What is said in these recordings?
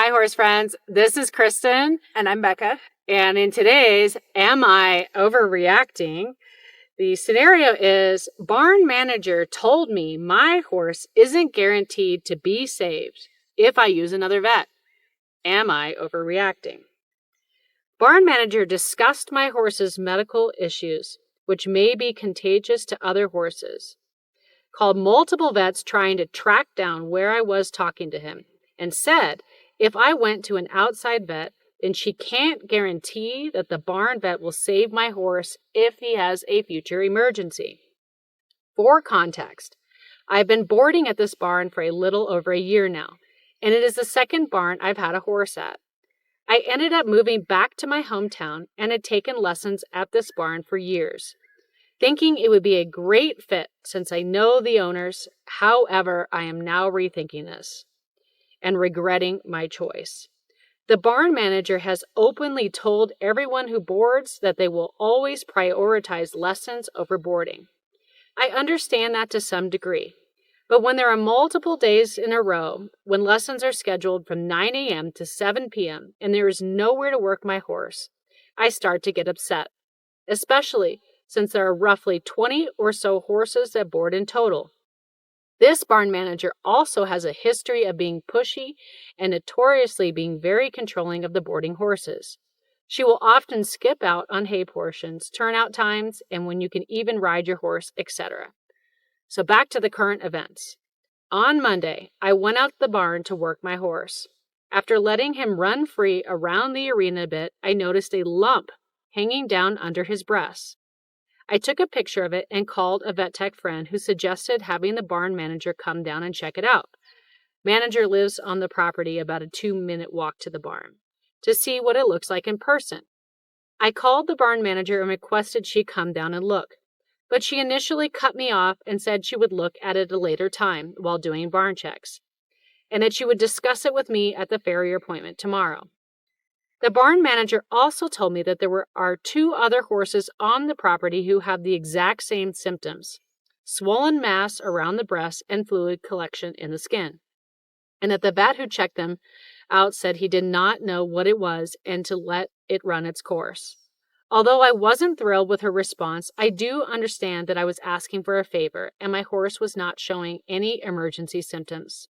Hi, horse friends. This is Kristen. And I'm Becca. And in today's Am I Overreacting? The scenario is barn manager told me my horse isn't guaranteed to be saved if I use another vet. Am I overreacting? Barn manager discussed my horse's medical issues, which may be contagious to other horses. Called multiple vets trying to track down where I was talking to him, and said if I went to an outside vet, then she can't guarantee that the barn vet will save my horse if he has a future emergency. For context, I've been boarding at this barn for a little over a year now, and it is the second barn I've had a horse at. I ended up moving back to my hometown and had taken lessons at this barn for years, thinking it would be a great fit since I know the owners. However, I am now rethinking this and regretting my choice. The barn manager has openly told everyone who boards that they will always prioritize lessons over boarding. I understand that to some degree, but when there are multiple days in a row when lessons are scheduled from 9 a.m. to 7 p.m. and there is nowhere to work my horse, I start to get upset, especially since there are roughly 20 or so horses that board in total. This barn manager also has a history of being pushy and notoriously being very controlling of the boarding horses. She will often skip out on hay portions, turnout times, and when you can even ride your horse, etc. So back to the current events. On Monday, I went out to the barn to work my horse. After letting him run free around the arena a bit, I noticed a lump hanging down under his breast. I took a picture of it and called a vet tech friend who suggested having the barn manager come down and check it out. Manager lives on the property about a 2-minute walk to the barn to see what it looks like in person. I called the barn manager and requested she come down and look, but she initially cut me off and said she would look at it a later time while doing barn checks, and that she would discuss it with me at the farrier appointment tomorrow. The barn manager also told me that there are 2 other horses on the property who have the exact same symptoms: swollen mass around the breast and fluid collection in the skin, and that the vet who checked them out said he did not know what it was and to let it run its course. Although I wasn't thrilled with her response, I do understand that I was asking for a favor and my horse was not showing any emergency symptoms.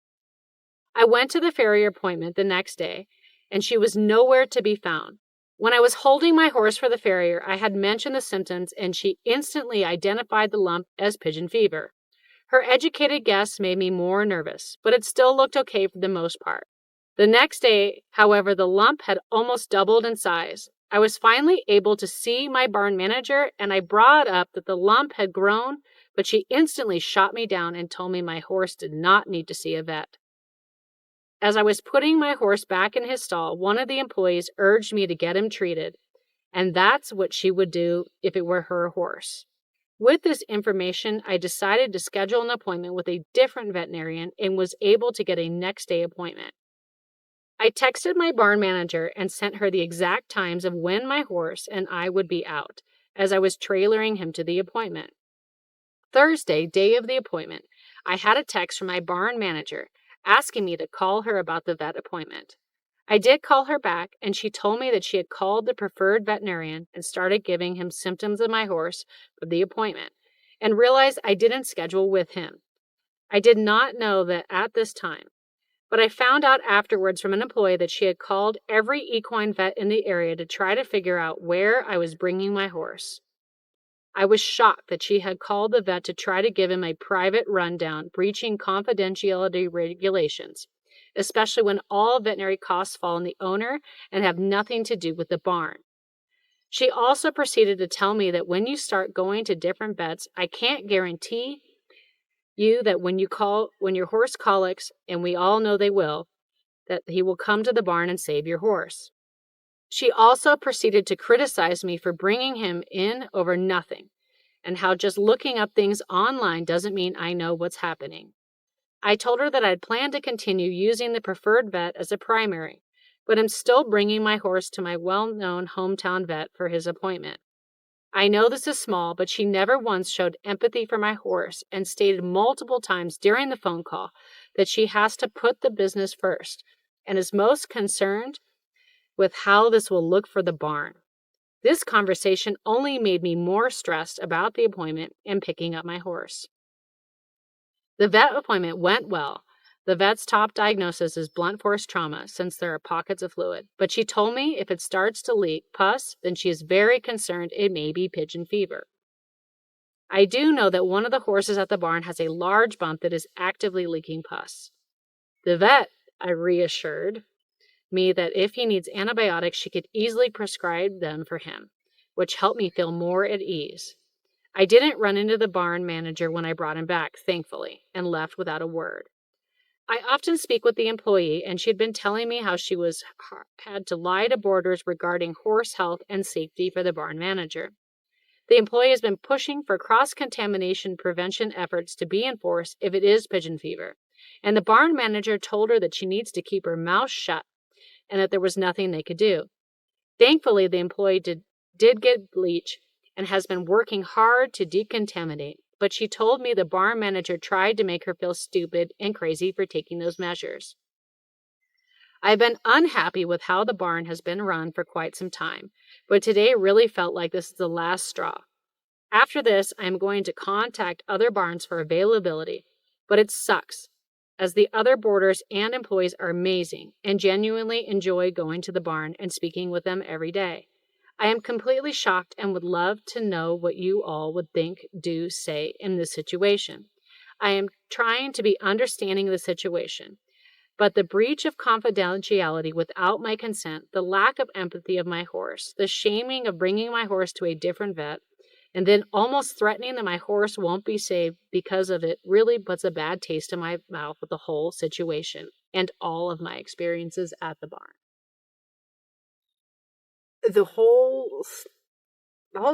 I went to the farrier appointment the next day, and she was nowhere to be found. When I was holding my horse for the farrier, I had mentioned the symptoms, and she instantly identified the lump as pigeon fever. Her educated guess made me more nervous, but it still looked okay for the most part. The next day, however, the lump had almost doubled in size. I was finally able to see my barn manager, and I brought up that the lump had grown, but she instantly shot me down and told me my horse did not need to see a vet. As I was putting my horse back in his stall, one of the employees urged me to get him treated, and that's what she would do if it were her horse. With this information, I decided to schedule an appointment with a different veterinarian and was able to get a next day appointment. I texted my barn manager and sent her the exact times of when my horse and I would be out, as I was trailering him to the appointment. Thursday, day of the appointment, I had a text from my barn manager asking me to call her about the vet appointment. I did call her back, and she told me that she had called the preferred veterinarian and started giving him symptoms of my horse for the appointment, and realized I didn't schedule with him. I did not know that at this time, but I found out afterwards from an employee that she had called every equine vet in the area to try to figure out where I was bringing my horse. I was shocked that she had called the vet to try to give him a private rundown, breaching confidentiality regulations, especially when all veterinary costs fall on the owner and have nothing to do with the barn. She also proceeded to tell me that when you start going to different vets, I can't guarantee you that when your horse colics, and we all know they will, that he will come to the barn and save your horse. She also proceeded to criticize me for bringing him in over nothing, and how just looking up things online doesn't mean I know what's happening. I told her that I'd planned to continue using the preferred vet as a primary, but am still bringing my horse to my well-known hometown vet for his appointment. I know this is small, but she never once showed empathy for my horse and stated multiple times during the phone call that she has to put the business first and is most concerned with how this will look for the barn. This conversation only made me more stressed about the appointment and picking up my horse. The vet appointment went well. The vet's top diagnosis is blunt force trauma since there are pockets of fluid. But she told me if it starts to leak pus, then she is very concerned it may be pigeon fever. I do know that one of the horses at the barn has a large bump that is actively leaking pus. The vet, I reassured me that if he needs antibiotics, she could easily prescribe them for him, which helped me feel more at ease. I didn't run into the barn manager when I brought him back, thankfully, and left without a word. I often speak with the employee, and she had been telling me how she had to lie to boarders regarding horse health and safety for the barn manager. The employee has been pushing for cross-contamination prevention efforts to be enforced if it is pigeon fever, and the barn manager told her that she needs to keep her mouth shut and that there was nothing they could do. Thankfully, the employee did get bleach and has been working hard to decontaminate, but she told me the barn manager tried to make her feel stupid and crazy for taking those measures. I've been unhappy with how the barn has been run for quite some time, but today really felt like this is the last straw. After this, I am going to contact other barns for availability, but it sucks, as the other boarders and employees are amazing and genuinely enjoy going to the barn and speaking with them every day. I am completely shocked and would love to know what you all would think, do, say in this situation. I am trying to be understanding of the situation, but the breach of confidentiality without my consent, the lack of empathy of my horse, the shaming of bringing my horse to a different vet, and then almost threatening that my horse won't be saved because of it really puts a bad taste in my mouth with the whole situation and all of my experiences at the barn. The whole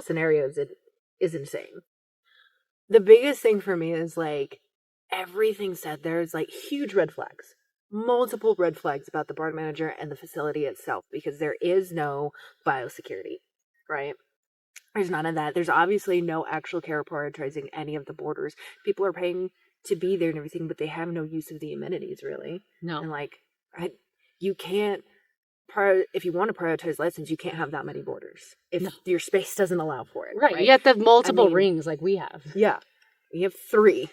scenario is insane. The biggest thing for me is like everything said there's like huge red flags. Multiple red flags about the barn manager and the facility itself because there is no biosecurity, right? There's none of that. There's obviously no actual care prioritizing any of the boarders. People are paying to be there and everything, but they have no use of the amenities really. No. And like, you can't if you want to prioritize lessons, you can't have that many boarders if your space doesn't allow for it. Right. You have to have multiple rings like we have. Yeah. We have 3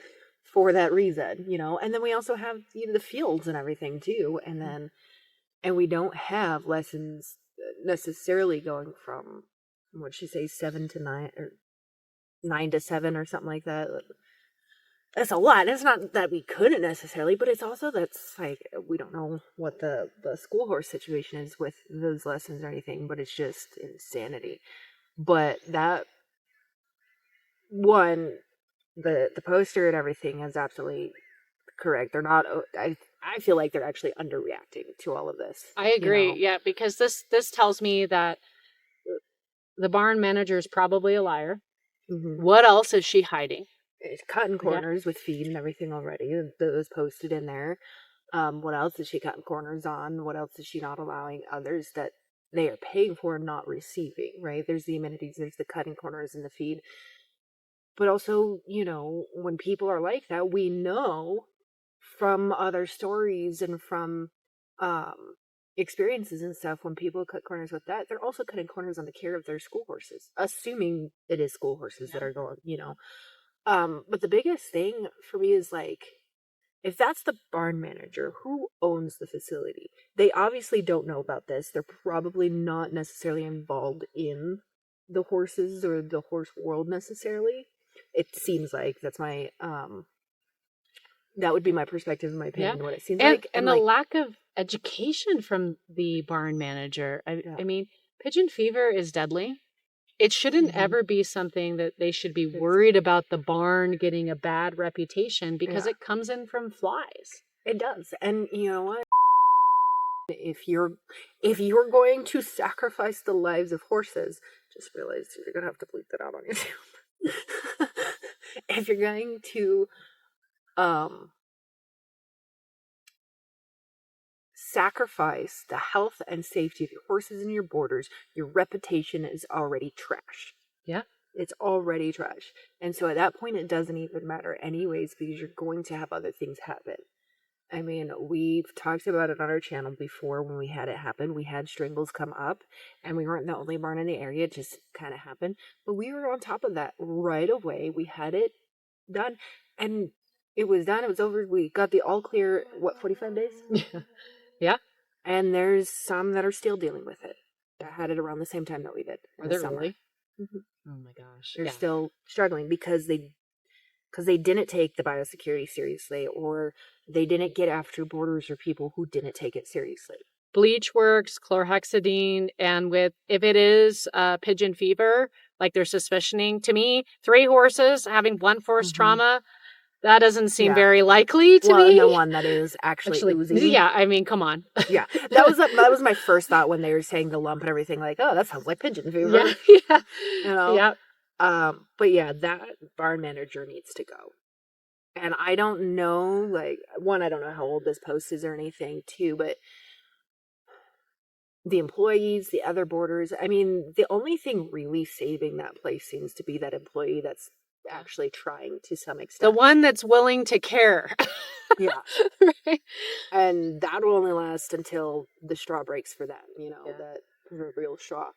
for that reason, and then we also have the fields and everything too. And we don't have lessons necessarily going from, what'd she say, 7 to 9 or 9 to 7 or something like that. That's a lot. It's not that we couldn't necessarily, but it's also that's like we don't know what the school horse situation is with those lessons or anything, but it's just insanity. But that one, the poster and everything is absolutely correct. They're not. I feel like they're actually underreacting to all of this. I agree. Yeah, because this tells me that the barn manager is probably a liar. Mm-hmm. What else is she hiding? It's cutting corners with feed and everything already. Those posted in there. What else is she cutting corners on? What else is she not allowing others that they are paying for and not receiving, right? There's the amenities, there's the cutting corners in the feed. But also, when people are like that, we know from other stories and from experiences and stuff, when people cut corners with that, they're also cutting corners on the care of their school horses, assuming it is school horses that are going, but the biggest thing for me is like, if that's the barn manager, who owns the facility? They obviously don't know about this. They're probably not necessarily involved in the horses or the horse world necessarily. It seems like that's my that would be my perspective and my opinion, what it seems like. And the lack of education from the barn manager. I mean, pigeon fever is deadly. It shouldn't ever be something that they should be worried about the barn getting a bad reputation because it comes in from flies. It does. And you know what? If you're going to sacrifice the lives of horses, just realize you're going to have to bleep that out on YouTube. If you're going to sacrifice the health and safety of your horses and your boarders, your reputation is already trash. Yeah. It's already trash. And so at that point, it doesn't even matter anyways, because you're going to have other things happen. I mean, we've talked about it on our channel before when we had it happen. We had strangles come up, and we weren't the only barn in the area. It just kind of happened. But we were on top of that right away. We had it done, and it was done. It was over. We got the all clear, 45 days? Yeah. And there's some that are still dealing with it that had it around the same time that we did. Are there really? Mm-hmm. Oh my gosh. They're still struggling because they didn't take the biosecurity seriously, or they didn't get after boarders or people who didn't take it seriously. Bleach works, chlorhexidine, and if it is pigeon fever, like they're suspicioning, to me, 3 horses having blunt force trauma, that doesn't seem very likely to me. And the one that is actually oozing. Yeah, I mean, come on. Yeah, that was my first thought when they were saying the lump and everything. Like, oh, that sounds like pigeon fever. Yeah. You know. Yeah. But yeah, that barn manager needs to go. And I don't know, like, one, I don't know how old this post is or anything, too, but the employees, the other boarders, I mean, the only thing really saving that place seems to be that employee that's actually trying to some extent. The one that's willing to care. Yeah. Right? And that will only last until the straw breaks for them, that real straw.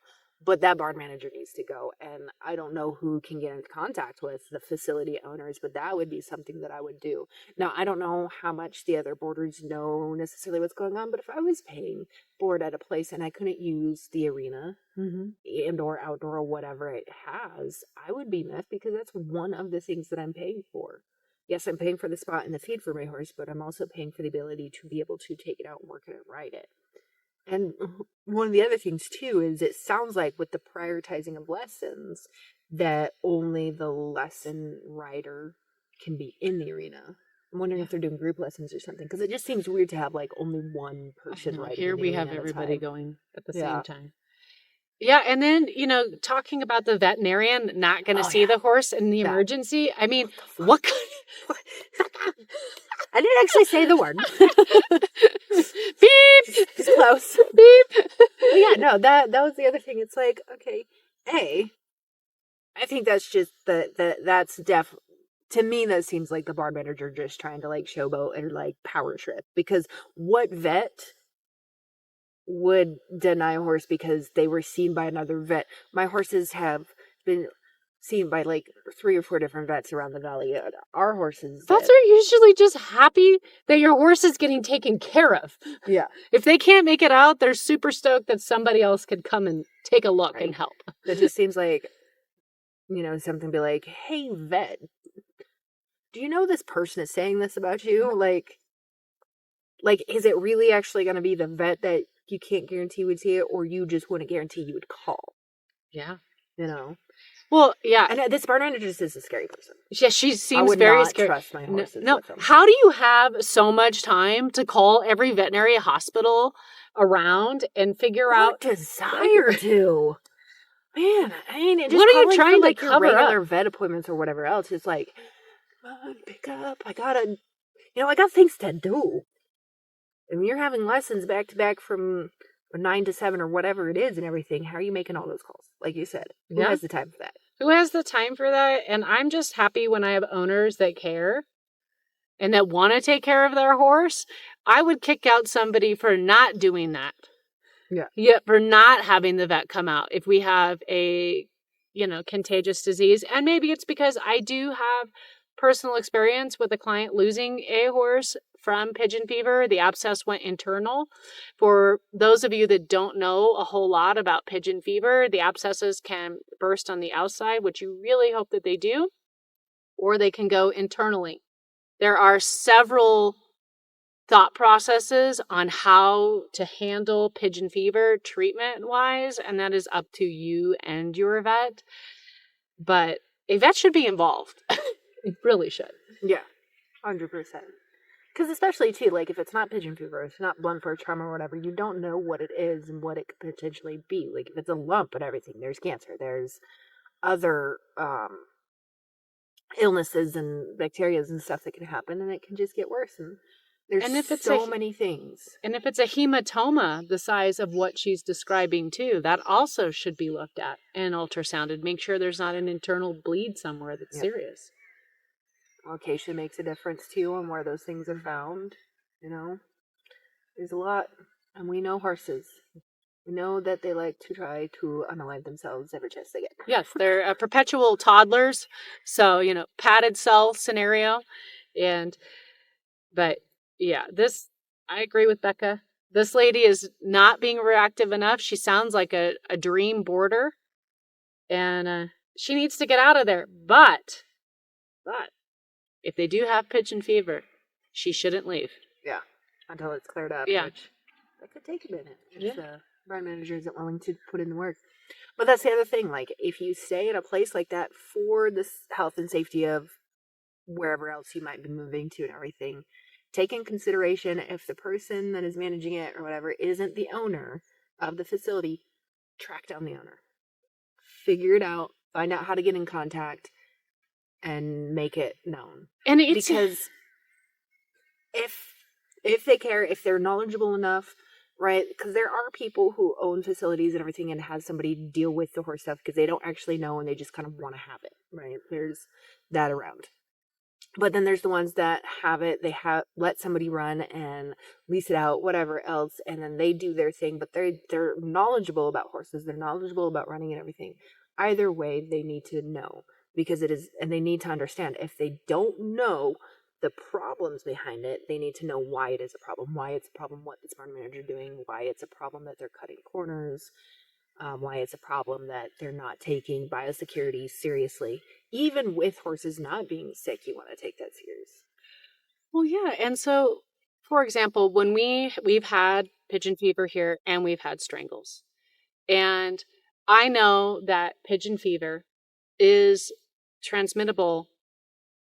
But that barn manager needs to go. And I don't know who can get in contact with the facility owners, but that would be something that I would do. Now, I don't know how much the other boarders know necessarily what's going on, but if I was paying board at a place and I couldn't use the arena indoor, outdoor, whatever it has, I would be miffed because that's one of the things that I'm paying for. Yes, I'm paying for the spot and the feed for my horse, but I'm also paying for the ability to be able to take it out and work it and ride it. And one of the other things, too, is it sounds like with the prioritizing of lessons that only the lesson rider can be in the arena. I'm wondering if they're doing group lessons or something, because it just seems weird to have, like, only one person riding. Here in the we arena have at a everybody time. going at the same time. Yeah, and then, talking about the veterinarian not going to see the horse in the emergency. I mean, what kind of... I didn't actually say the word. Beep! It's close. Beep! But yeah, no, that was the other thing. It's like, okay, I think that's just that's to me, that seems like the barn manager just trying to, like, showboat or, like, power trip. Because what vet would deny a horse because they were seen by another vet? My horses have been seen by, like, 3 or 4 different vets around the valley. Our horses... Vets are usually just happy that your horse is getting taken care of. Yeah. If they can't make it out, they're super stoked that somebody else could come and take a look and help. That just seems like, something be like, hey, vet, do you know this person is saying this about you? Like, is it really actually going to be the vet that you can't guarantee would see it, or you just wouldn't guarantee you would call? Yeah. Well, yeah. And this barn manager just is a scary person. Yeah, she seems I would very not scary. trust my horses with them. How do you have so much time to call every veterinary hospital around and figure out... What desire to? Man, I mean, just what are you trying for, to cover your regular up? vet appointments or whatever else. It's like, pick up. I got things to do. And when you're having lessons back to back from 9 to 7 or whatever it is and everything, how are you making all those calls? Like you said, who has the time for that? Who has the time for that? And I'm just happy when I have owners that care and that want to take care of their horse. I would kick out somebody for not doing that. Yeah, for not having the vet come out if we have a, contagious disease. And maybe it's because I do have personal experience with a client losing a horse from pigeon fever. The abscess went internal. For those of you that don't know a whole lot about pigeon fever, the abscesses can burst on the outside, which you really hope that they do, or they can go internally. There are several thought processes on how to handle pigeon fever treatment-wise, and that is up to you and your vet. But a vet should be involved. It really should. Yeah, 100%. Because especially, too, like, if it's not pigeon fever, it's not blunt force trauma or whatever, you don't know what it is and what it could potentially be. Like, if it's a lump and everything, there's cancer, there's other illnesses and bacteria and stuff that can happen, and it can just get worse. And there's so many things. And if it's a hematoma the size of what she's describing, too, that also should be looked at and ultrasounded. Make sure there's not an internal bleed somewhere that's serious. Location makes a difference, too, on where those things are found. You know, there's a lot, and we know horses. We know that they like to try to unalive themselves every chance they get. Yes, they're perpetual toddlers. So, padded cell scenario. But yeah, I agree with Becca. This lady is not being reactive enough. She sounds like a dream boarder, and she needs to get out of there. But if they do have pigeon fever, she shouldn't leave. Yeah, until it's cleared up. Yeah. Which that could take a minute if the barn manager isn't willing to put in the work. But that's the other thing. Like, if you stay in a place like that for the health and safety of wherever else you might be moving to and everything, take in consideration if the person that is managing it or whatever isn't the owner of the facility, track down the owner. Figure it out. Find out how to get in contact and make it known. And it's because if they care, if they're knowledgeable enough, right? Because there are people who own facilities and everything and has somebody deal with the horse stuff because they don't actually know and they just kind of want to have it, right? There's that around. But then there's the ones that have it, they let somebody run and lease it out, whatever else, and then they do their thing, but they're knowledgeable about horses, they're knowledgeable about running and everything. Either way, they need to know, because it is, and they need to understand. If they don't know the problems behind it, they need to know why it is a problem, what this barn manager doing, why it's a problem that they're cutting corners, why it's a problem that they're not taking biosecurity seriously. Even with horses not being sick, you want to take that serious. Well, yeah. And so, for example, when we've had pigeon fever here and we've had strangles, and I know that pigeon fever is transmittable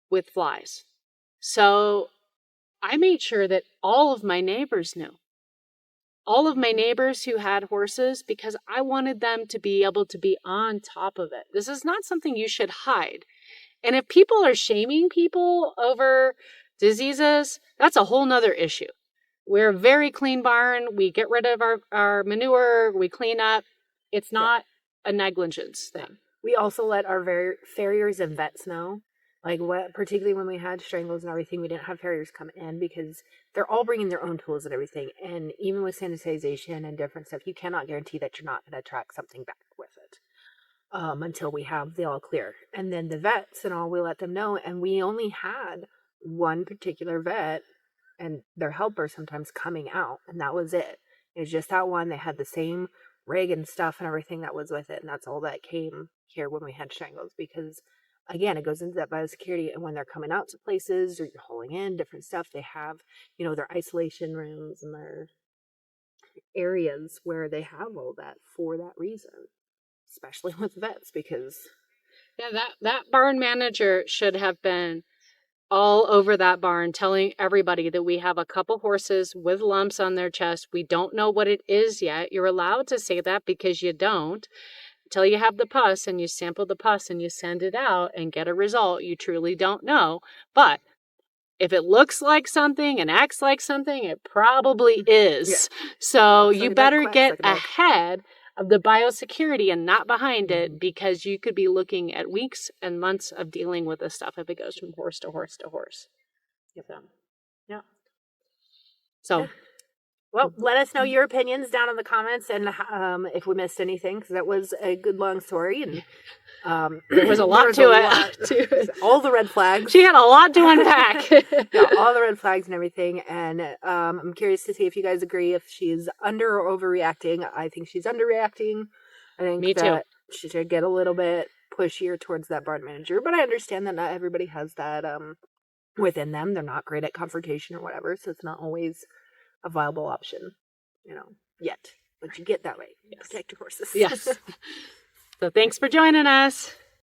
with flies. So I made sure that all of my neighbors knew. All of my neighbors who had horses, because I wanted them to be able to be on top of it. This is not something you should hide. And if people are shaming people over diseases, that's a whole nother issue. We're a very clean barn. We get rid of our manure. We clean up. It's not a negligence thing. We also let our farriers and vets know. Like, particularly when we had strangles and everything, we didn't have farriers come in because they're all bringing their own tools and everything. And even with sanitization and different stuff, you cannot guarantee that you're not going to track something back with it until we have the all clear. And then the vets and all, we let them know. And we only had one particular vet and their helper sometimes coming out. And that was it. It was just that one. They had the same rig and stuff and everything that was with it. And that's all that came here when we had strangles, because again, it goes into that biosecurity. And when they're coming out to places or you're hauling in different stuff, they have, their isolation rooms and their areas where they have all that for that reason, especially with vets, because that barn manager should have been all over that barn telling everybody that we have a couple horses with lumps on their chest. We don't know what it is yet. You're allowed to say that because you don't. Until you have the pus and you sample the pus and you send it out and get a result, you truly don't know. But if it looks like something and acts like something, it probably is. Yeah. So you better get ahead of the biosecurity and not behind it, because you could be looking at weeks and months of dealing with this stuff if it goes from horse to horse to horse. Yep. So well, let us know your opinions down in the comments, and if we missed anything, because that was a good long story, and there was a lot to it. All the red flags. She had a lot to unpack. All the red flags and everything, and I'm curious to see if you guys agree if she's under or overreacting. I think she's underreacting. I think Me too. She should get a little bit pushier towards that barn manager, but I understand that not everybody has that within them. They're not great at confrontation or whatever, so it's not always a viable option, yet. But you get that way. Yes. Protect your horses. Yes. So thanks for joining us.